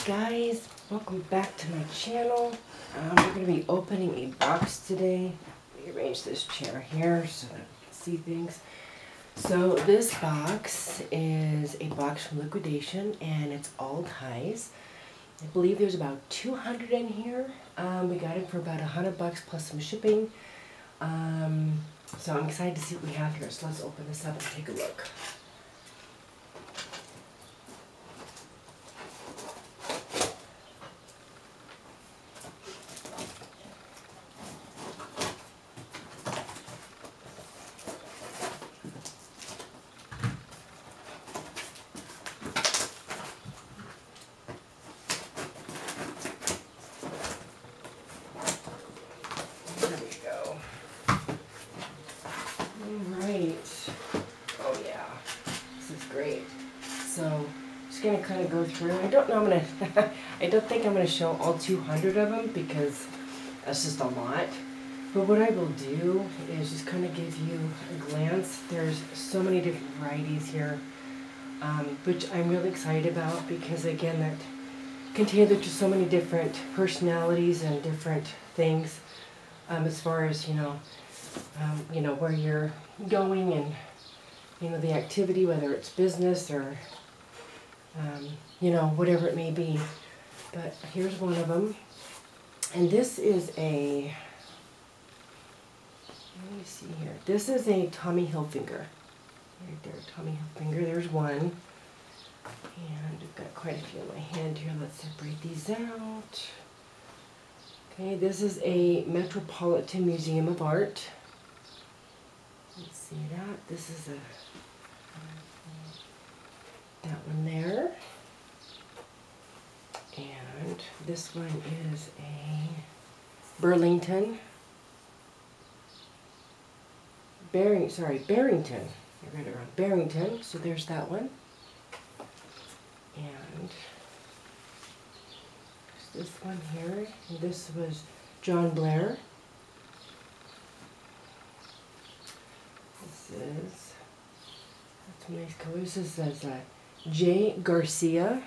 guys, welcome back to my channel. We're going to be opening a box today. Let me arrange this chair here so that we can see things. So this box is a box from Liquidation and it's all ties. I believe there's about 200 in here. We got it for about $100 plus some shipping. So I'm excited to see what we have here. So let's open this up and take a look. So, just gonna kind of go through. I don't know. I don't think I'm gonna show all 200 of them because that's just a lot. But what I will do is just kind of give you a glance. There's so many different varieties here, which I'm really excited about because again, that container there's just so many different personalities and different things as far as where you're going and the activity, whether it's business or whatever it may be. But here's one of them, and this is a, let me see here, this is a Tommy Hilfiger, right there, Tommy Hilfiger, there's one, and I've got quite a few in my hand here. Let's separate these out. Okay, this is a Metropolitan Museum of Art. Let's see that, this is that one there. And this one is a Burlington. Barrington. I read it wrong. Barrington. So there's that one. And there's this one here. And this was John Blair. This is, that's some nice colors. This says J. Garcia.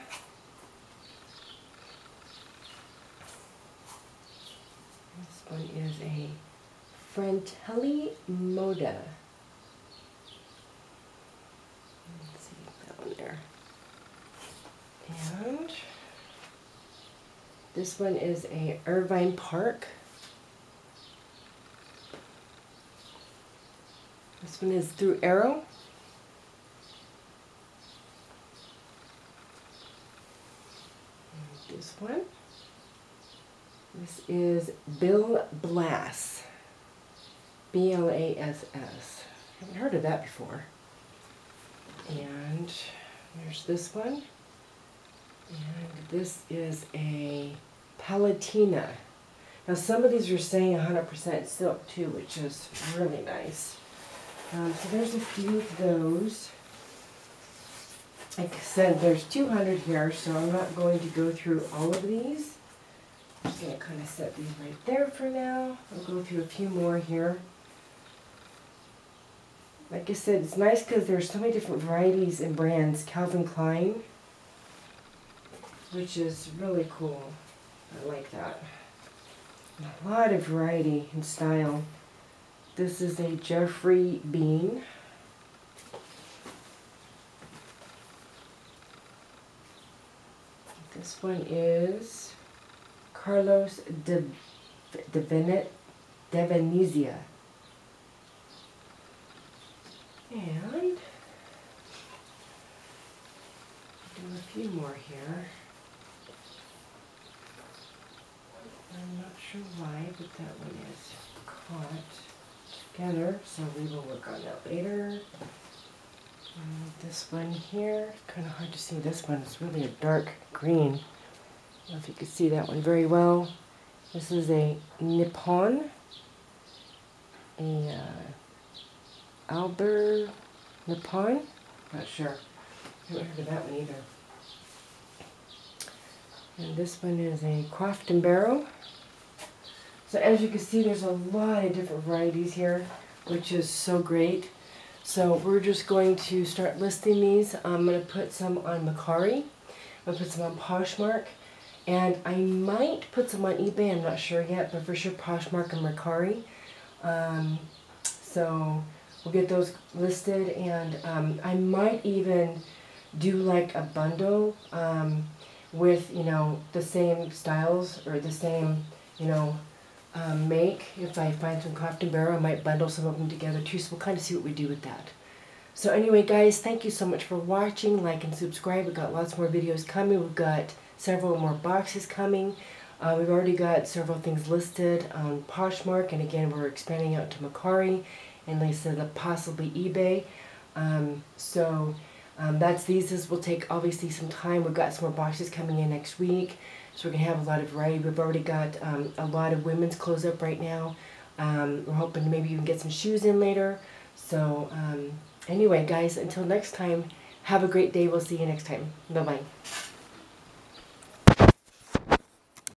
This one is a Fratelli Moda. Let's see that one there. And this one is a Irvine Park. This one is through Arrow. And this one. This is Bill Blass. B-L-A-S-S. Haven't heard of that before. And there's this one. And this is a Palatina. Now some of these are saying 100% silk too, which is really nice. So there's a few of those. Like I said, there's 200 here, so I'm not going to go through all of these. I'm just going to kind of set these right there for now. I'll go through a few more here. Like I said, it's nice because there's so many different varieties and brands. Calvin Klein, which is really cool. I like that. And a lot of variety and style. This is a Jeffrey Bean. This one is Carlos de Venezia. And do a few more here. I'm not sure why, but that one is caught together, so we will work on that later. This one here, kind of hard to see. This one is really a dark green. I don't know if you can see that one very well. This is a Nippon, a Albert Nippon. Not sure. I haven't heard of that one either. And this one is a Croft and Barrow. So as you can see, there's a lot of different varieties here, which is so great. So we're just going to start listing these. I'm going to put some on Mercari. I'm going to put some on Poshmark. And I might put some on eBay, I'm not sure yet, but for sure Poshmark and Mercari. So we'll get those listed, and I might even do like a bundle with, you know, the same styles or the same, you know, make. If I find some Craft and Barrel, I might bundle some of them together too, so we'll kind of see what we do with that. So anyway, guys, thank you so much for watching. Like and subscribe. We've got lots more videos coming. We've got several more boxes coming. We've already got several things listed on Poshmark, and again, we're expanding out to Mercari, and like I said, possibly eBay. That's these. This will take obviously some time. We've got some more boxes coming in next week, so we're gonna have a lot of variety. We've already got a lot of women's clothes up right now. We're hoping to maybe even get some shoes in later. So anyway, guys, until next time, have a great day. We'll see you next time. Bye bye.